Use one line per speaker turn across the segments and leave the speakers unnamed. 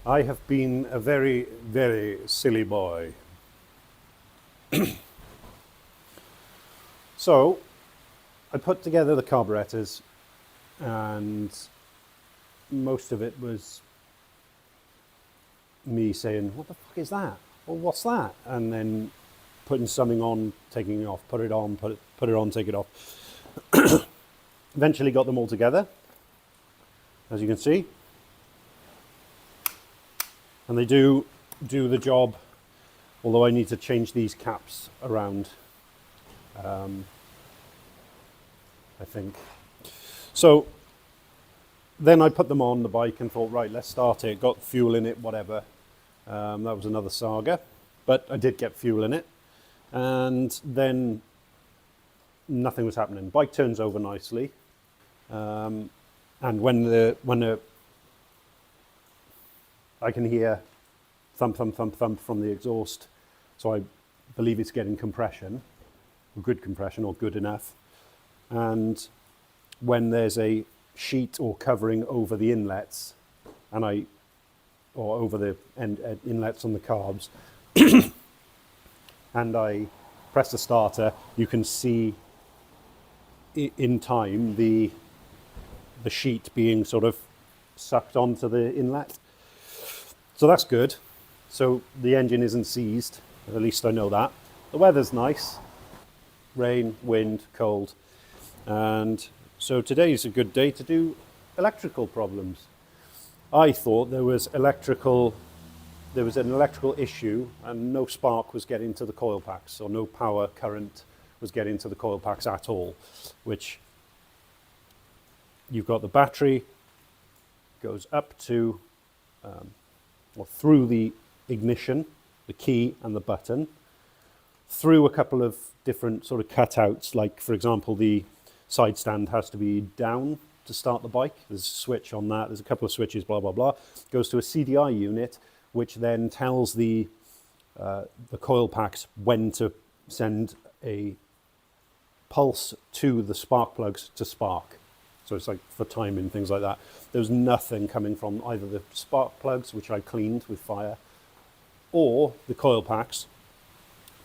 I have been a very, very silly boy. So, I put together the carburetors, and most of it was me saying, "What the fuck is that? Well, what's that?" And then putting something on, taking it off, put it on, put it on, take it off. Eventually got them all together, as you can see. And they do the job, although I need to change these caps around, I think. So then I put them on the bike and thought, right, let's start it. Got fuel in it, whatever. That was another saga, but I did get fuel in it. And then nothing was happening. Bike turns over nicely. And when I can hear thump, thump, thump, thump from the exhaust. So I believe it's getting compression, good compression or good enough. And when there's a sheet or covering over the inlets, or over the inlets on the carbs, and I press the starter, you can see in time the sheet being sort of sucked onto the inlet. So that's good. So the engine isn't seized, at least I know that. The weather's nice, rain, wind, cold. And so today's a good day to do electrical problems. I thought there was an electrical issue and no spark was getting to the coil packs, or no power current was getting to the coil packs at all, which you've got the battery, goes up to, or through the ignition, the key and the button, through a couple of different sort of cutouts, like for example the side stand has to be down to start the bike. There's a switch on that, there's a couple of switches, blah, blah, blah. Goes to a CDI unit, which then tells the coil packs when to send a pulse to the spark plugs to spark. So it's like for timing, things like that. There's nothing coming from either the spark plugs, which I cleaned with fire, or the coil packs.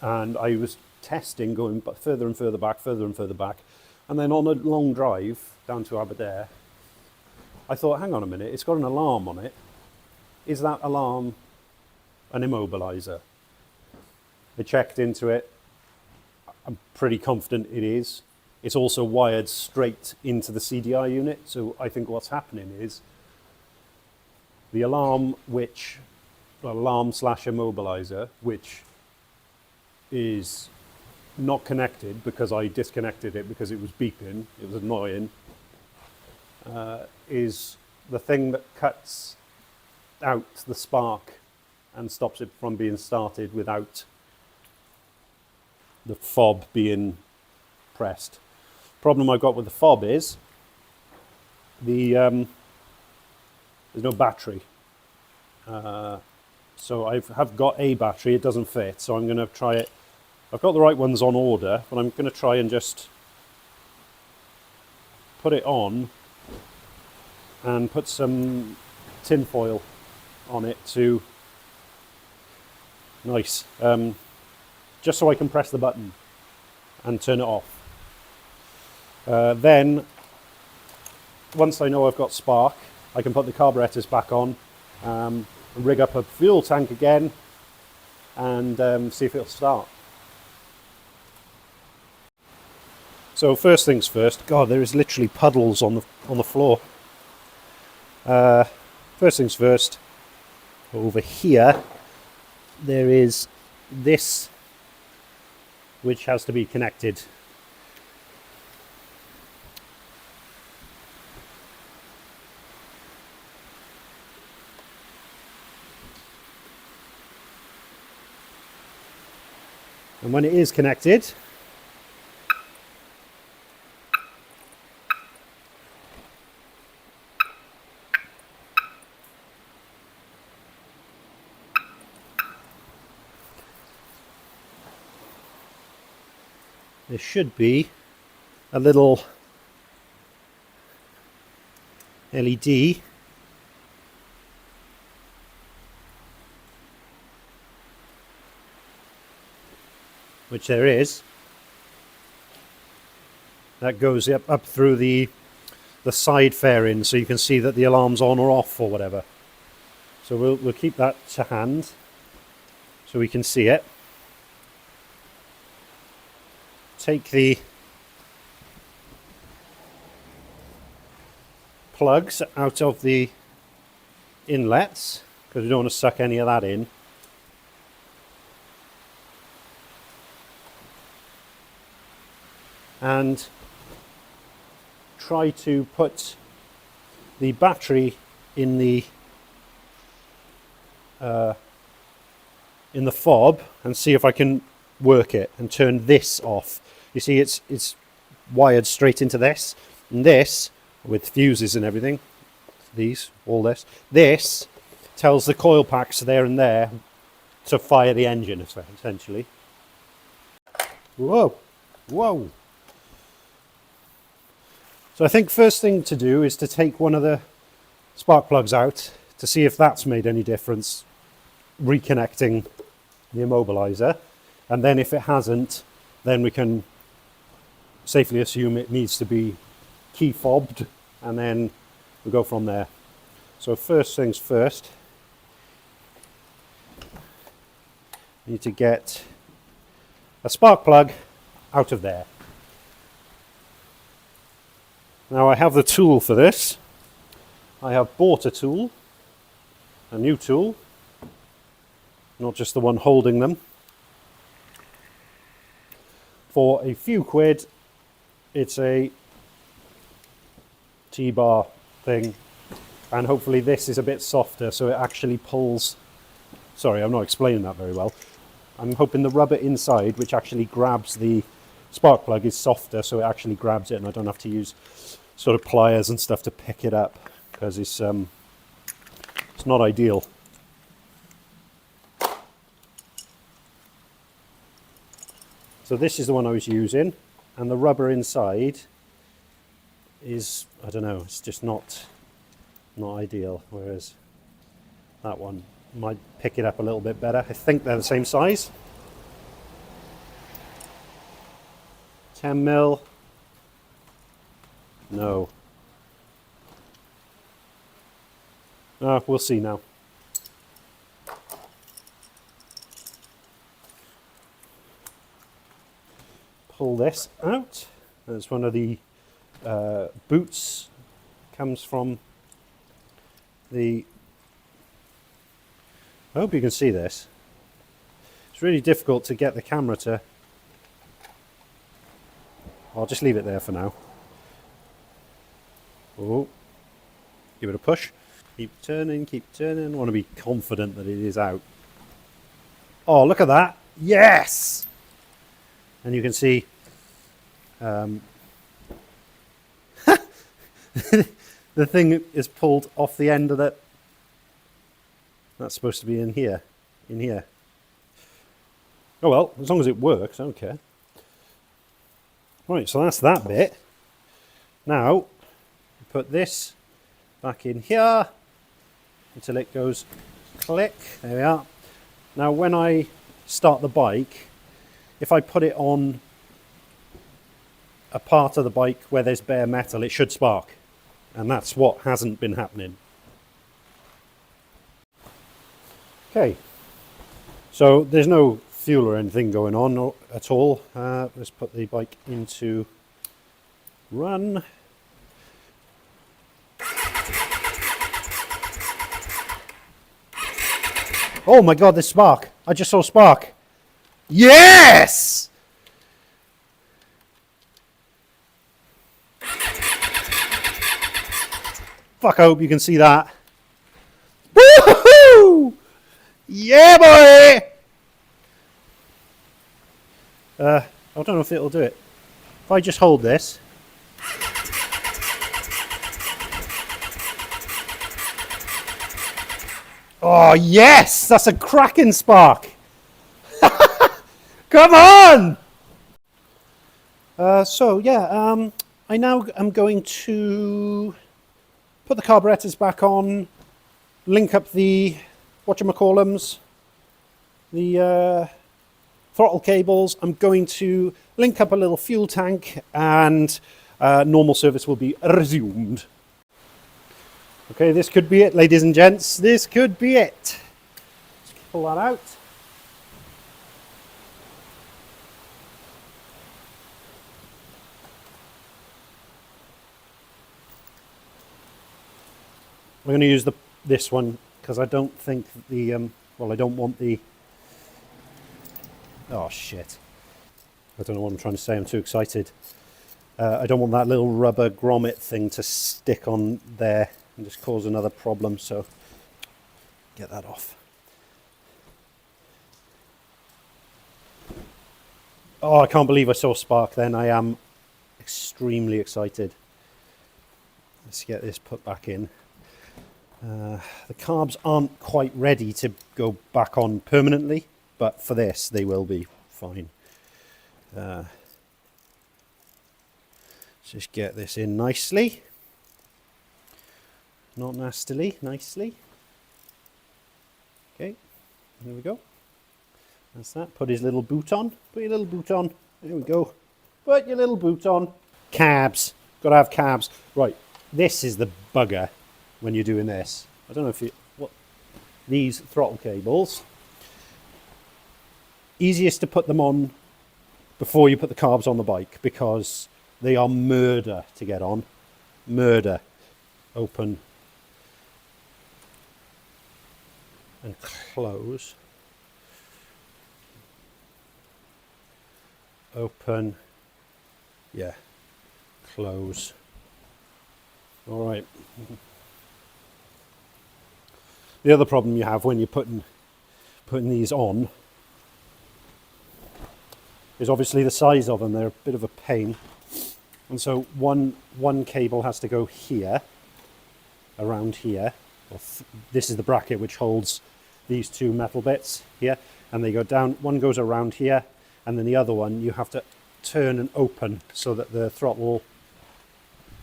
And I was testing, going further and further back, further and further back. And then on a long drive down to Aberdare, I thought, hang on a minute, it's got an alarm on it. Is that alarm an immobilizer? I checked into it. I'm pretty confident it is. It's also wired straight into the CDI unit. So I think what's happening is the alarm slash immobilizer, which is not connected because I disconnected it because it was beeping, it was annoying, is the thing that cuts out the spark and stops it from being started without the fob being pressed. Problem I've got with the fob is there's no battery. So I have got a battery, it doesn't fit, so I'm going to try it. I've got the right ones on order, but I'm going to try and just put it on and put some tin foil on it to, nice, just so I can press the button and turn it off. Then, once I know I've got spark, I can put the carburetors back on, rig up a fuel tank again, and see if it'll start. So first things first. God, there is literally puddles on the floor. First things first. Over here, there is this, which has to be connected. And when it is connected, there should be a little LED which there is, that goes up through the side fairing, so you can see that the alarm's on or off or whatever. So we'll keep that to hand so we can see it. Take the plugs out of the inlets because we don't want to suck any of that in. And try to put the battery in the fob and see if I can work it and turn this off. You see, it's wired straight into this, and this with fuses and everything. All this tells the coil packs there and there to fire the engine, essentially. Whoa, whoa. So I think first thing to do is to take one of the spark plugs out to see if that's made any difference reconnecting the immobilizer, and then if it hasn't, then we can safely assume it needs to be key fobbed, and then we'll go from there. So first things first, we need to get a spark plug out of there. Now I have the tool for this. I have bought a tool, a new tool, not just the one holding them. For a few quid, it's a T-bar thing, and hopefully this is a bit softer so it actually pulls. Sorry, I'm not explaining that very well. I'm hoping the rubber inside, which actually grabs the spark plug, is softer so it actually grabs it and I don't have to use sort of pliers and stuff to pick it up, because it's not ideal. So this is the one I was using, and the rubber inside is, I don't know, it's just not ideal, whereas that one might pick it up a little bit better. I think they're the same size. 10 mil. No. We'll see now. Pull this out. There's one of the boots. Comes from the... I hope you can see this. It's really difficult to get the camera to... I'll just leave it there for now. Oh, give it a push. Keep turning, keep turning. I want to be confident that it is out. Oh, look at that. Yes! And you can see the thing is pulled off the end of that. That's supposed to be in here. In here. Oh well, as long as it works, I don't care. Right, so that's that bit. Now, put this back in here until it goes click. There we are. Now when I start the bike, if I put it on a part of the bike where there's bare metal, it should spark, and that's what hasn't been happening. Okay, so there's no fuel or anything going on at all. Let's put the bike into run. Oh my god, there's spark. I just saw spark. Yes! Fuck, I hope you can see that. Woohoo! Yeah, boy! I don't know if it'll do it. If I just hold this. Oh, yes! That's a cracking spark! Come on! I now am going to put the carburetors back on, link up the, whatchamacallums, the throttle cables. I'm going to link up a little fuel tank, and normal service will be resumed. Okay, this could be it, ladies and gents. This could be it. Let's pull that out. We're going to use this one because I don't think the I don't want the, oh shit, I don't know what I'm trying to say, I'm too excited. I don't want that little rubber grommet thing to stick on there and just cause another problem, so get that off. Oh, I can't believe I saw spark then. I am extremely excited. Let's get this put back in. The carbs aren't quite ready to go back on permanently, but for this they will be fine. Let's just get this in nicely. Not nastily, nicely. Okay, there we go. That's that. Put his little boot on. Put your little boot on. There we go. Put your little boot on. Cabs. Got to have cabs. Right, this is the bugger. When you're doing this, I don't know if these throttle cables, easiest to put them on before you put the carbs on the bike, because they are murder to get on. Murder. Open and close. Open. Yeah. Close. All right. The other problem you have when you're putting these on is obviously the size of them. They're a bit of a pain, and so one cable has to go here, around here. This is the bracket which holds these two metal bits here, and they go down. One goes around here, and then the other one you have to turn and open so that the throttle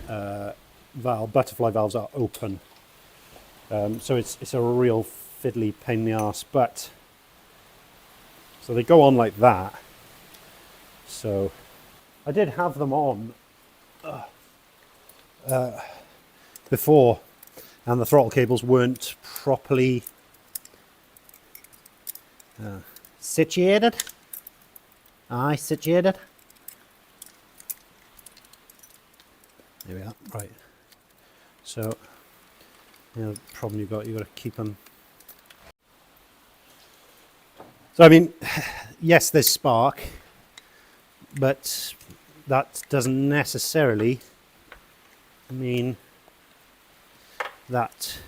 butterfly valves are open. So it's a real fiddly pain in the arse, but so they go on like that. So I did have them on before, and the throttle cables weren't properly situated. Situated. There we are. Right. So. The problem you've got to keep them. So I mean, yes, there's spark, but that doesn't necessarily mean that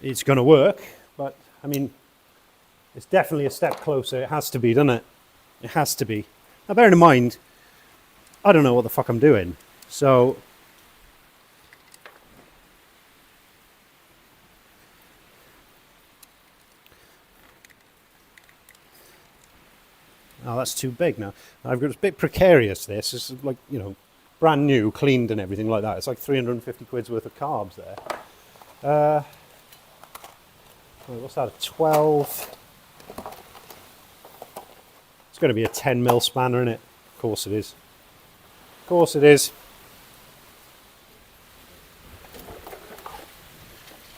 it's going to work. But I mean, it's definitely a step closer. It has to be, doesn't it? It has to be. Now, bearing in mind, I don't know what the fuck I'm doing, so. Oh, that's too big now. I've got, it's a bit precarious, this. It's like, you know, brand new, cleaned and everything like that. It's like 350 quid's worth of carbs there. What's that, a 12? It's going to be a 10 mil spanner, isn't it? Of course it is. Of course it is.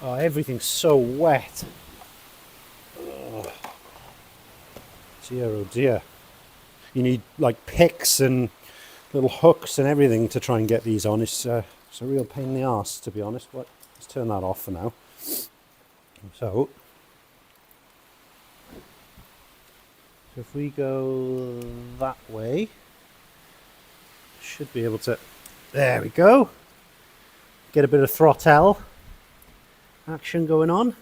Oh, everything's so wet. Oh dear, oh dear. You need like picks and little hooks and everything to try and get these on. It's a real pain in the arse, to be honest. But let's turn that off for now. So if we go that way, should be able to, there we go, get a bit of throttle action going on.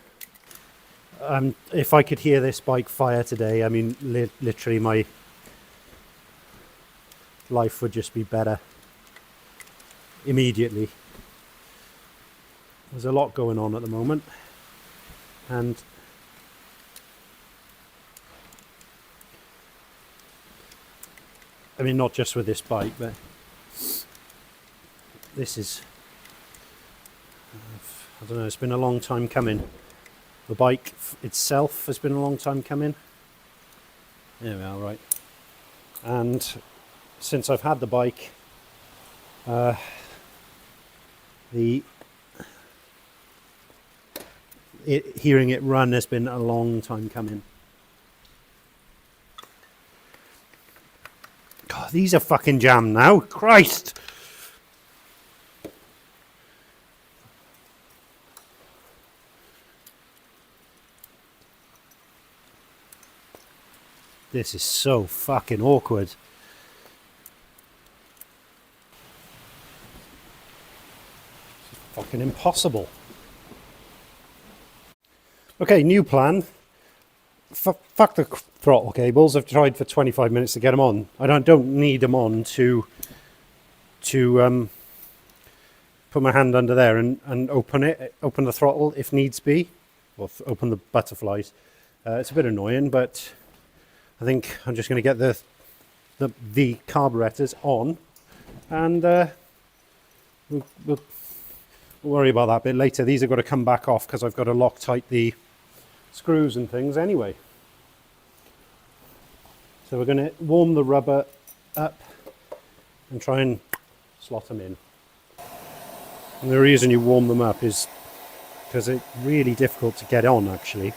If I could hear this bike fire today, I mean, literally my life would just be better immediately. There's a lot going on at the moment, and I mean, not just with this bike, but this is, I don't know, it's been a long time coming. The bike itself has been a long time coming. There we are, right. And since I've had the bike, hearing it run has been a long time coming. God, these are fucking jammed now. Christ! This is so fucking awkward. It's fucking impossible. Okay, new plan. Fuck the throttle cables. I've tried for 25 minutes to get them on. I don't need them on to put my hand under there and open the throttle if needs be, or open the butterflies. It's a bit annoying, but I think I'm just going to get the carburetors on, and we'll worry about that a bit later. These have got to come back off because I've got to lock tight the screws and things anyway. So we're going to warm the rubber up and try and slot them in. And the reason you warm them up is because it's really difficult to get on, actually.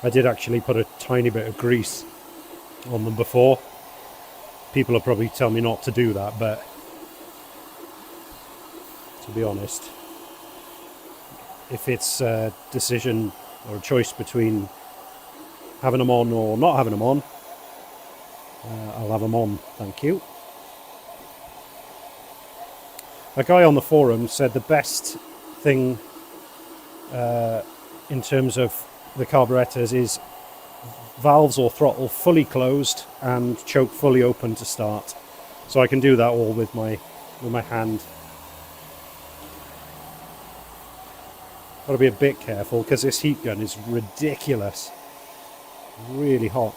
I did actually put a tiny bit of grease on them before. People will probably tell me not to do that, but to be honest, if it's a decision or a choice between having them on or not having them on, I'll have them on, thank you. A guy on the forum said the best thing in terms of the carburetors is valves or throttle fully closed and choke fully open to start. So I can do that all with my hand. Got to be a bit careful because this heat gun is ridiculous. Really hot.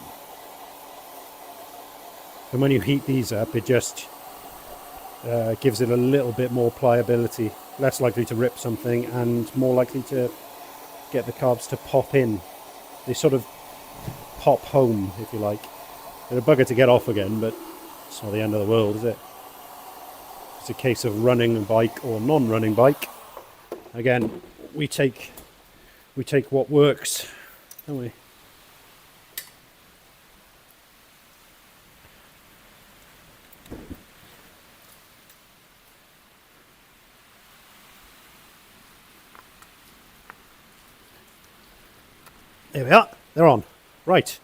And when you heat these up, it just gives it a little bit more pliability, less likely to rip something and more likely to get the carbs to pop in. They sort of pop home, if you like. They're a bugger to get off again, but it's not the end of the world, is it? It's a case of running a bike or non-running bike. Again, we take what works, don't we? There we are, they're on. Right.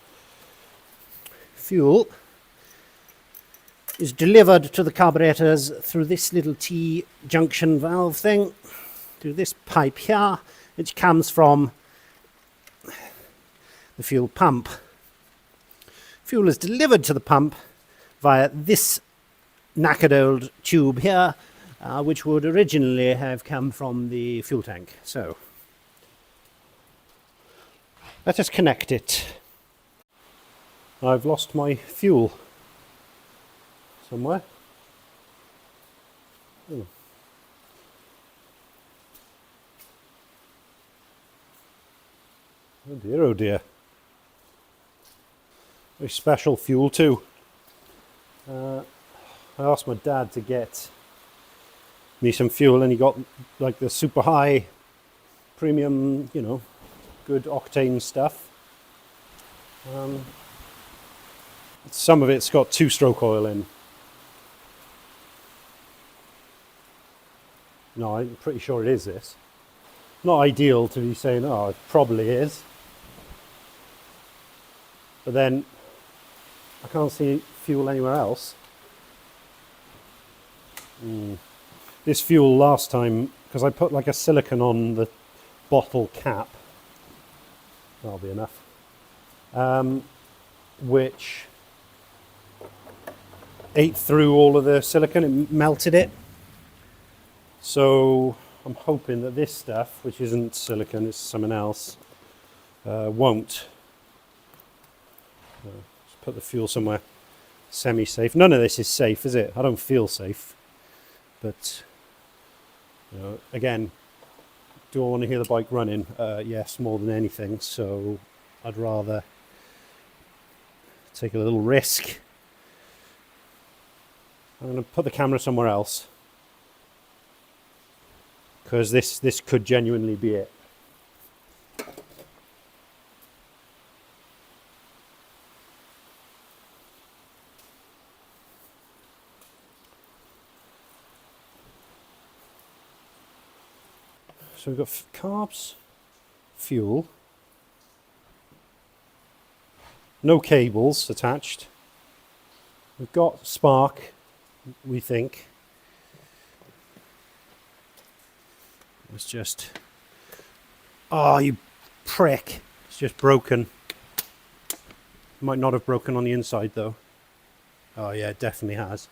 Fuel is delivered to the carburetors through this little T-junction valve thing, through this pipe here, which comes from the fuel pump. Fuel is delivered to the pump via this knackered old tube here, which would originally have come from the fuel tank. So let us connect it. I've lost my fuel somewhere. Oh. Oh dear, oh dear. Very special fuel too. I asked my dad to get me some fuel and he got like the super high premium, you know, good octane stuff. Some of it's got two-stroke oil in. No, I'm pretty sure it is this. Not ideal to be saying, oh, it probably is. But then I can't see fuel anywhere else. This fuel last time, because I put like a silicone on the bottle cap, that'll be enough, which ate through all of the silicone, it melted it. So I'm hoping that this stuff, which isn't silicone, it's something else, won't. Just put the fuel somewhere semi-safe. None of this is safe, is it? I don't feel safe. But, you know, again, do I want to hear the bike running? Yes, more than anything. So I'd rather take a little risk. I'm going to put the camera somewhere else, because this could genuinely be it. So we've got carbs, fuel, no cables attached. We've got spark, we think. It's just, oh, you prick. It's just broken. Might not have broken on the inside though. Oh yeah, it definitely has.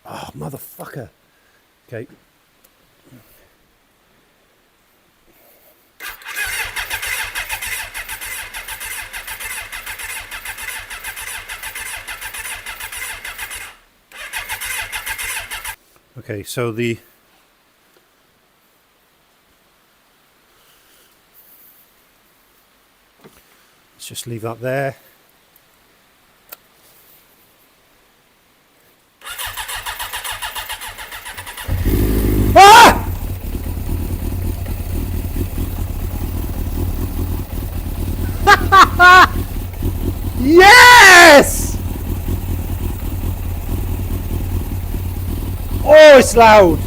Oh, motherfucker. Okay. Okay, so let's just leave that there. Ah! Yes! Oh, it's loud.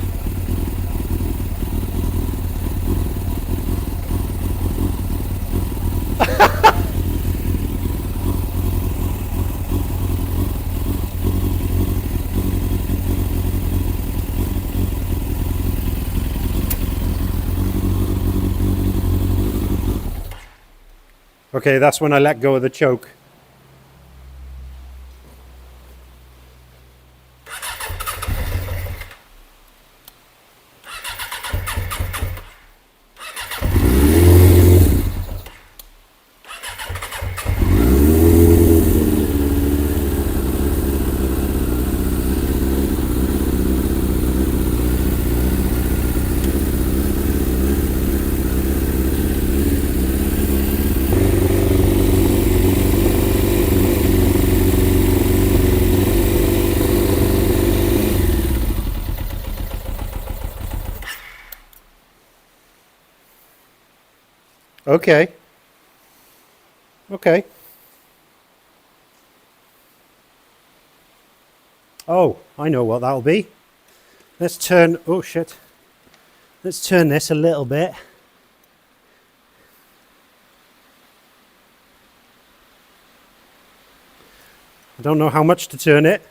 Okay, that's when I let go of the choke. Okay. Okay. Oh, I know what that'll be. Let's turn, oh shit. Let's turn this a little bit. I don't know how much to turn it.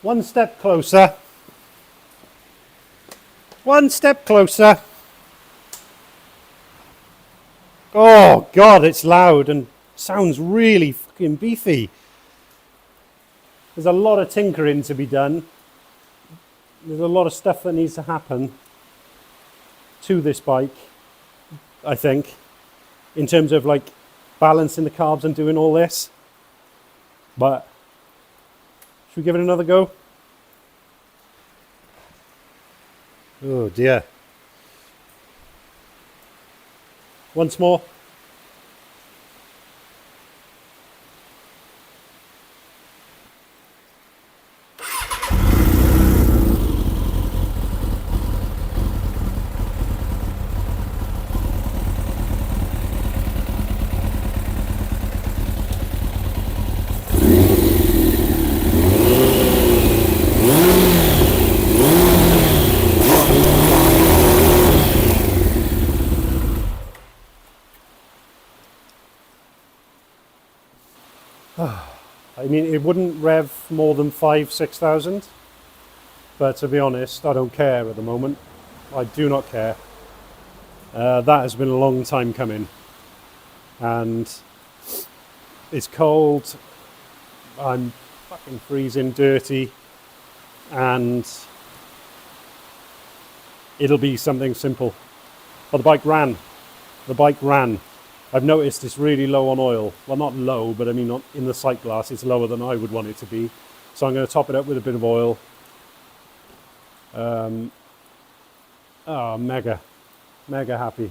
One step closer. One step closer. Oh God, it's loud and sounds really fucking beefy. There's a lot of tinkering to be done. there's a lot of stuff that needs to happen to this bike, I think, in terms of like balancing the carbs and doing all this. But should we give it another go? Oh dear. Once more. I mean, it wouldn't rev more than 5,000-6,000, but to be honest, I don't care at the moment. I do not care. That has been a long time coming, and it's cold. I'm fucking freezing, dirty, and it'll be something simple. But the bike ran. The bike ran. I've noticed it's really low on oil. Well, not low, but I mean in the sight glass, it's lower than I would want it to be. So I'm going to top it up with a bit of oil. Oh, mega happy.